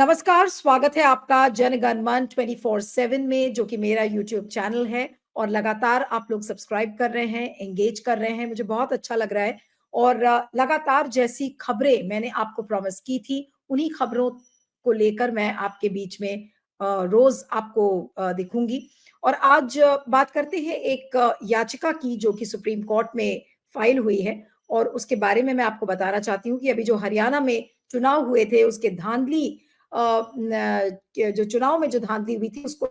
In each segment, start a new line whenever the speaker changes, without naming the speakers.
नमस्कार, स्वागत है आपका जनगण मन 24/7 में, जो कि मेरा यूट्यूब चैनल है और लगातार आप लोग सब्सक्राइब कर रहे हैं, एंगेज कर रहे हैं, मुझे बहुत अच्छा लग रहा है। और लगातार जैसी खबरें मैंने आपको प्रॉमिस की थी, उन्हीं खबरों को लेकर मैं आपके बीच में रोज़ आपको दिखूँगी। और आज बात करते हैं एक याचिका की, जो कि सुप्रीम कोर्ट में फाइल हुई है और उसके बारे में मैं आपको बताना चाहती हूँ कि अभी जो हरियाणा में चुनाव हुए थे, उसके धांधली जो चुनाव में जो धांधली हुई थी, उसको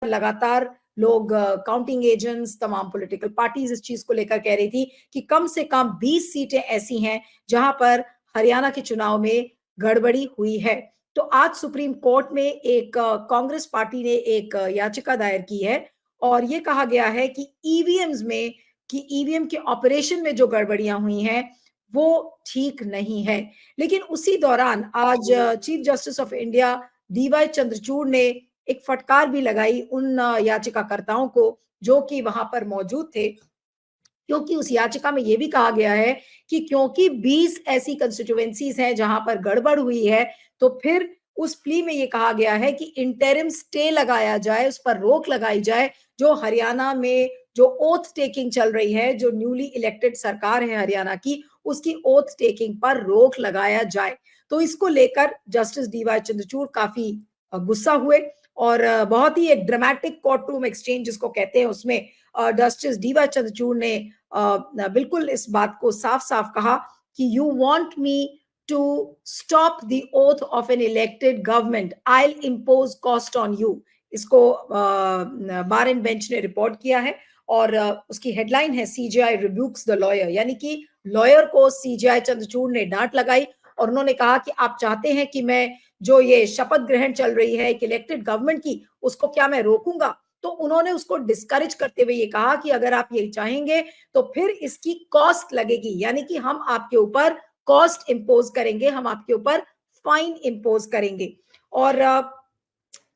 लगातार लोग काउंटिंग एजेंट्स, तमाम पॉलिटिकल पार्टीज इस चीज को लेकर कह रही थी कि कम से कम 20 सीटें ऐसी हैं जहां पर हरियाणा के चुनाव में गड़बड़ी हुई है। तो आज सुप्रीम कोर्ट में एक कांग्रेस पार्टी ने एक याचिका दायर की है और ये कहा गया है कि ईवीएम के ऑपरेशन में जो गड़बड़ियां हुई हैं वो ठीक नहीं है। लेकिन उसी दौरान आज chief justice of India DY Chandrachud ने एक फटकार भी लगाई उन याचिकाकर्ताओं को जो कि वहां पर मौजूद थे, क्योंकि उस याचिका में यह भी कहा गया है कि क्योंकि 20 ऐसी कंस्टिट्यूएंसीज हैं जहां पर गड़बड़ हुई है, तो फिर उस प्ली में यह कहा गया है कि इंटरिम स्टे लगाया जाए, उस पर रोक लगाई जाए। जो हरियाणा में जो ओथ टेकिंग चल रही है, जो न्यूली इलेक्टेड सरकार है हरियाणा की, उसकी ओथ टेकिंग पर रोक लगाया जाए। तो इसको लेकर जस्टिस डीवाई चंद्रचूड़ काफी गुस्सा हुए और बहुत ही एक ड्रामेटिक कोर्ट रूम एक्सचेंज जिसको कहते हैं, उसमें जस्टिस डीवाई चंद्रचूड़ ने बिल्कुल इस बात को साफ साफ कहा कि you want me to stop the oath of an elected government, I will impose cost on you. इसको बार एंड बेंच ने रिपोर्ट किया है और उसकी हेडलाइन है सीजेआई रिब्यूक्स द लॉयर, यानी कि लॉयर को सीजेआई चंद्रचूड़ ने डांट लगाई और उन्होंने कहा कि आप चाहते हैं कि मैं जो ये शपथ ग्रहण चल रही है एक इलेक्टेड गवर्नमेंट की, उसको क्या मैं रोकूंगा? तो उन्होंने उसको डिस्करेज करते हुए ये कहा कि अगर आप ये चाहेंगे तो फिर इसकी कॉस्ट लगेगी, यानी कि हम आपके ऊपर कॉस्ट इंपोज करेंगे, हम आपके ऊपर फाइन इंपोज करेंगे। और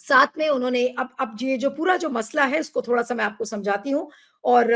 साथ में उन्होंने अब ये जो पूरा जो मसला है उसको थोड़ा सा मैं आपको समझाती हूँ। और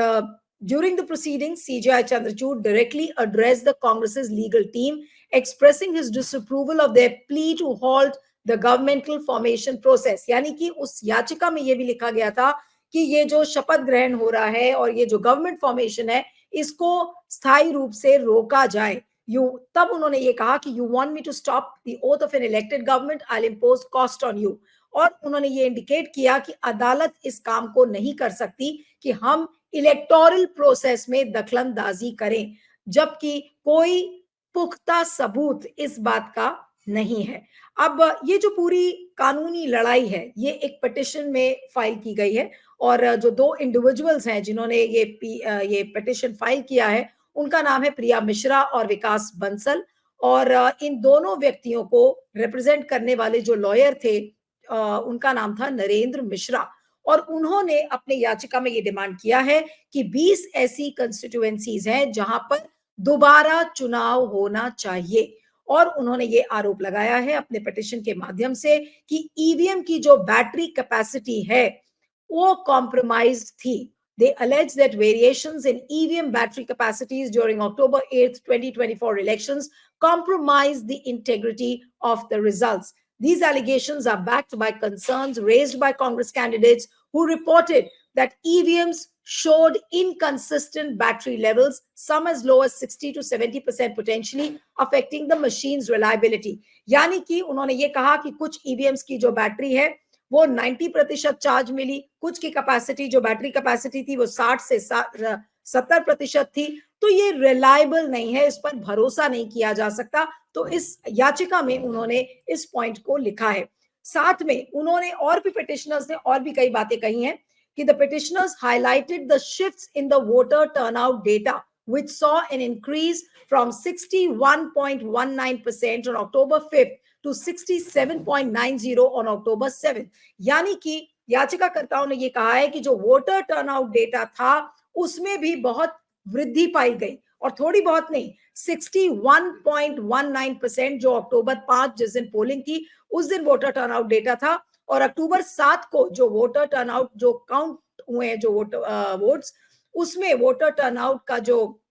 during the proceeding CJI Chandrachud directly address the Congress legal team expressing his disapproval of their plea to halt the governmental formation process, यानी कि उस याचिका में ये भी लिखा गया था कि ये जो शपथ ग्रहण हो रहा है और ये जो गवर्नमेंट फॉर्मेशन है, इसको स्थायी रूप से रोका जाए। यू तब उन्होंने ये कहा कि you want me to stop the oath of an elected government, I will impose cost on you. और उन्होंने ये इंडिकेट किया कि अदालत इस काम को नहीं कर सकती कि हम इलेक्टोरल प्रोसेस में दखलंदाजी करें, जबकि कोई पुख्ता सबूत इस बात का नहीं है। अब ये जो पूरी कानूनी लड़ाई है, ये एक पिटिशन में फाइल की गई है और जो दो इंडिविजुअल्स हैं जिन्होंने ये पिटिशन फाइल किया है, उनका नाम है प्रिया मिश्रा और विकास बंसल। और इन दोनों व्यक्तियों को रिप्रेजेंट करने वाले जो लॉयर थे, उनका नाम था नरेंद्र मिश्रा। और उन्होंने अपने याचिका में ये डिमांड किया है कि 20 ऐसी कंस्टिट्यूएंसीज हैं जहां पर दोबारा चुनाव होना चाहिए। और उन्होंने ये आरोप लगाया है अपने पिटिशन के माध्यम से कि ईवीएम की जो बैटरी कैपेसिटी है वो कॉम्प्रोमाइज्ड थी। They allege that variations in EVM battery capacities during October 8th, 2024 elections compromised the integrity of the results. These allegations are backed by concerns raised by Congress candidates who reported that EVMs showed inconsistent battery levels, some as low as 60 to 70%, potentially affecting the machine's reliability. यानी कि उन्होंने ये कहा कि कुछ EVMs की जो battery है वो 90% चार्ज मिली, कुछ की कैपेसिटी जो बैटरी कैपेसिटी थी वो 60 से 70% थी। तो ये रिलायबल नहीं है, इस पर भरोसा नहीं किया जा सकता। तो इस याचिका में उन्होंने इस पॉइंट को लिखा है। साथ में उन्होंने और भी पिटिशनर्स ने और भी कई बातें कही हैं कि the petitioners highlighted the shifts in the voter turnout data which saw an increase from 61.19% on October 5th to 67.90 on October 7th। यानी कि याचिकाकर्ताओं ने ये कहा है कि जो वोटर टर्नआउट डेटा था उसमें भी बहुत वृद्धि पाई गई, और थोड़ी बहुत नहीं, 61.19% जो अक्टूबर 5 जिस दिन पोलिंग थी उस दिन वोटर टर्नआउट डेटा था, और अक्टूबर 7 को जो वोटर टर्नआउट जो काउंट हुए हैं जो वोट्स, उसमें वोटर टर्नआउट का जो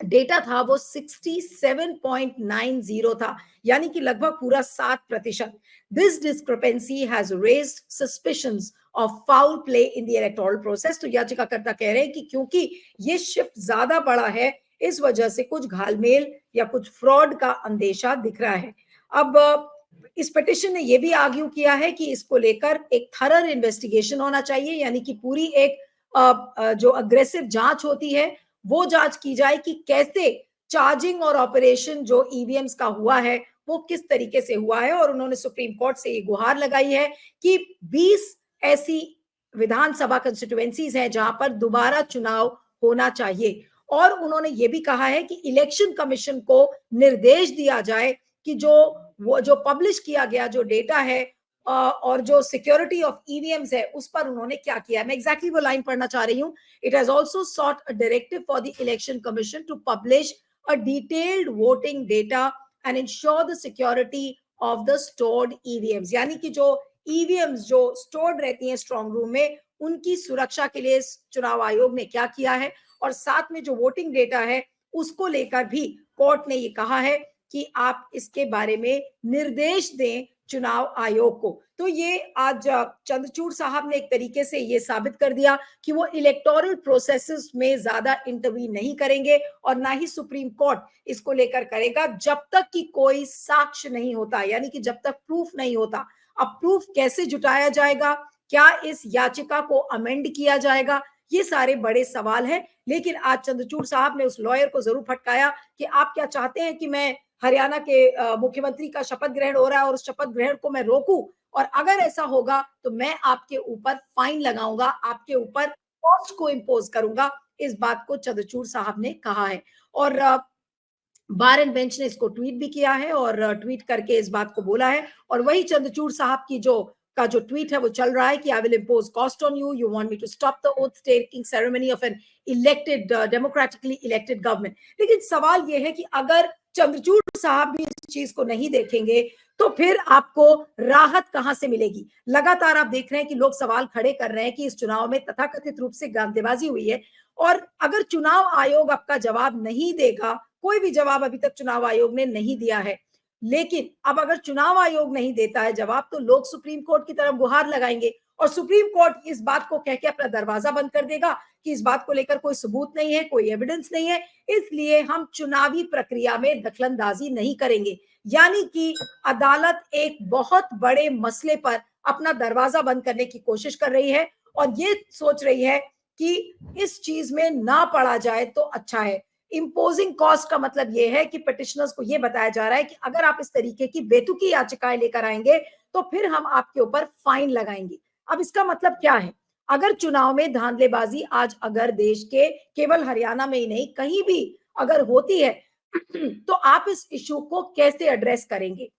डेटा था वो 67.90 था, यानी कि लगभग पूरा 7%। This discrepancy has raised suspicions of foul play in the electoral process. तो याचिकाकर्ता कह रहे हैं कि क्योंकि ये शिफ्ट ज्यादा बड़ा है, इस वजह से कुछ घालमेल या कुछ फ्रॉड का अंदेशा दिख रहा है। अब इस पिटिशन ने यह भी आर्ग्यू किया है कि इसको लेकर एक थरर इन्वेस्टिगेशन होना चाहिए, यानी कि पूरी एक जो अग्रेसिव जांच होती है वो जांच की जाए कि कैसे चार्जिंग और ऑपरेशन जो ईवीएम्स का हुआ है वो किस तरीके से हुआ है। और उन्होंने सुप्रीम कोर्ट से ये गुहार लगाई है कि 20 ऐसी विधानसभा कंस्टिट्यूएंसीज हैं जहां पर दोबारा चुनाव होना चाहिए। और उन्होंने ये भी कहा है कि इलेक्शन कमीशन को निर्देश दिया जाए कि जो पब्लिश किया गया जो डेटा है और जो सिक्योरिटी ऑफ ईवीएम्स है उस पर उन्होंने क्या किया है। मैं एग्जैक्टली वो लाइन पढ़ना चाह रही हूं। It has also sought a directive for the Election Commission to publish a detailed voting data and ensure the security of the stored EVMs। यानी कि जो EVMs जो stored रहती हैं स्ट्रॉन्ग रूम में, उनकी सुरक्षा के लिए चुनाव आयोग ने क्या किया है, और साथ में जो वोटिंग डेटा है उसको लेकर भी कोर्ट ने ये कहा है कि आप इसके बारे में निर्देश दें चुनाव आयोग को। तो ये आज चंद्रचूड़ साहब ने एक तरीके से ये साबित कर दिया कि वो इलेक्टोरल प्रोसेसेस में ज्यादा इंटरवीन नहीं करेंगे और ना ही सुप्रीम कोर्ट इसको लेकर करेगा जब तक कि कोई साक्ष्य नहीं होता, यानी कि जब तक प्रूफ नहीं होता। अब प्रूफ कैसे जुटाया जाएगा, क्या इस याचिका को अमेंड किया जाएगा, ये सारे बड़े सवाल हैं। लेकिन आज चंद्रचूड़ साहब ने उस लॉयर को जरूर फटकाया कि आप क्या चाहते हैं कि मैं हरियाणा के मुख्यमंत्री का शपथ ग्रहण हो रहा है और उस शपथ ग्रहण को मैं रोकूं, और अगर ऐसा होगा तो मैं आपके ऊपर फाइन लगाऊंगा, आपके ऊपर कॉस्ट को इम्पोज करूंगा। इस बात को चंद्रचूड़ साहब ने कहा है और बार एंड बेंच ने इसको ट्वीट भी किया है और ट्वीट करके इस बात को बोला है। और वही चंद्रचूड़ साहब की जो ट्वीट है वो चल रहा है कि I will impose cost on you, you want me to stop the oath taking ceremony of an elected democratically elected government. लेकिन सवाल ये है कि अगर चंद्रचूड़ साहब भी इस चीज को नहीं देखेंगे तो फिर आपको राहत कहां से मिलेगी। लगातार आप देख रहे हैं कि लोग सवाल खड़े कर रहे हैं कि इस चुनाव में तथाकथित रूप से गांधीबाजी हुई है, और अगर चुनाव आयोग आपका जवाब नहीं देगा, कोई भी जवाब अभी तक चुनाव आयोग ने नहीं दिया है, लेकिन अब अगर चुनाव आयोग नहीं देता है जवाब तो लोग सुप्रीम कोर्ट की तरफ गुहार लगाएंगे और सुप्रीम कोर्ट इस बात को कह के अपना दरवाजा बंद कर देगा कि इस बात को लेकर कोई सबूत नहीं है, कोई एविडेंस नहीं है, इसलिए हम चुनावी प्रक्रिया में दखलंदाजी नहीं करेंगे। यानी कि अदालत एक बहुत बड़े मसले पर अपना दरवाजा बंद करने की कोशिश कर रही है और ये सोच रही है कि इस चीज में ना पड़ा जाए तो अच्छा है। इम्पोजिंग कॉस्ट का मतलब यह है कि पिटिशनर्स को यह बताया जा रहा है कि अगर आप इस तरीके की बेतुकी याचिकाएं लेकर आएंगे तो फिर हम आपके ऊपर फाइन लगाएंगे। अब इसका मतलब क्या है, अगर चुनाव में धांधलेबाजी आज अगर देश के केवल हरियाणा में ही नहीं कहीं भी अगर होती है तो आप इस इशू को कैसे एड्रेस करेंगे,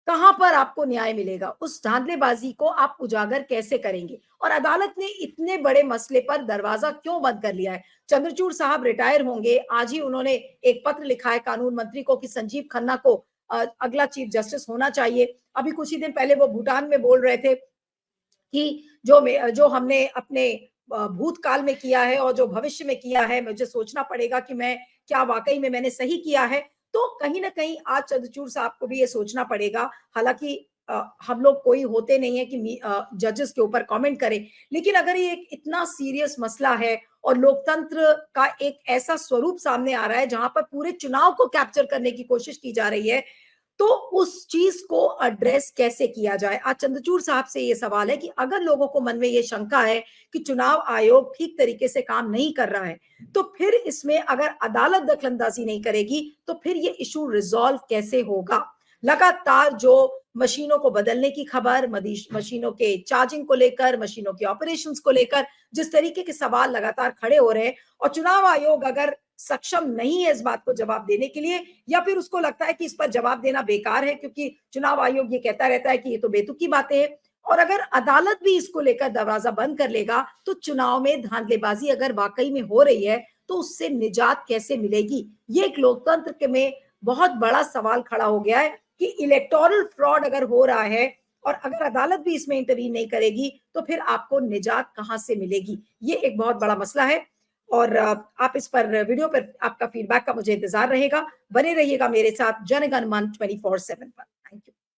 कहां पर आपको न्याय मिलेगा, उस धांधलेबाजी को आप उजागर कैसे करेंगे। और अदालत ने इतने बड़े मसले पर दरवाजा क्यों बंद कर लिया है। चंद्रचूड़ साहब रिटायर होंगे, आज ही उन्होंने एक पत्र लिखा है कानून मंत्री को कि संजीव खन्ना को अगला चीफ जस्टिस होना चाहिए। अभी कुछ ही दिन पहले वो भूटान में बोल रहे थे कि जो हमने अपने भूतकाल में किया है और जो भविष्य में किया है, मुझे सोचना पड़ेगा कि मैं क्या वाकई में मैंने सही किया है। तो कहीं ना कहीं आज चंद्रचूड़ साहब को भी ये सोचना पड़ेगा। हालांकि हम लोग कोई होते नहीं है कि जजेस के ऊपर कमेंट करें, लेकिन अगर ये एक इतना सीरियस मसला है और लोकतंत्र का एक ऐसा स्वरूप सामने आ रहा है जहां पर पूरे चुनाव को कैप्चर करने की कोशिश की जा रही है, तो उस चीज को एड्रेस कैसे किया जाए। आज चंद्रचूड़ साहब से ये सवाल है कि अगर लोगों को मन में ये शंका है कि चुनाव आयोग ठीक तरीके से काम नहीं कर रहा है, तो फिर इसमें अगर अदालत दखलंदाजी नहीं करेगी तो फिर ये इशू रिजॉल्व कैसे होगा। लगातार जो मशीनों को बदलने की खबर, मशीनों के चार्जिंग को लेकर, मशीनों के ऑपरेशंस को लेकर जिस तरीके के सवाल लगातार खड़े हो रहे हैं, और चुनाव आयोग अगर सक्षम नहीं है इस बात को जवाब देने के लिए, या फिर उसको लगता है कि इस पर जवाब देना बेकार है क्योंकि चुनाव आयोग ये कहता रहता है कि ये तो बेतुकी बातें हैं, और अगर अदालत भी इसको लेकर दरवाजा बंद कर लेगा तो चुनाव में धांधलेबाजी अगर वाकई में हो रही है तो उससे निजात कैसे मिलेगी। ये एक लोकतंत्र में बहुत बड़ा सवाल खड़ा हो गया है कि इलेक्टोरल फ्रॉड अगर हो रहा है और अगर अदालत भी इसमें इंटरवीन नहीं करेगी तो फिर आपको निजात कहां से मिलेगी। ये एक बहुत बड़ा मसला है। और आप इस पर वीडियो पर आपका फीडबैक का मुझे इंतज़ार रहेगा। बने रहिएगा मेरे साथ जनगण मन 24/7 पर। Thank you.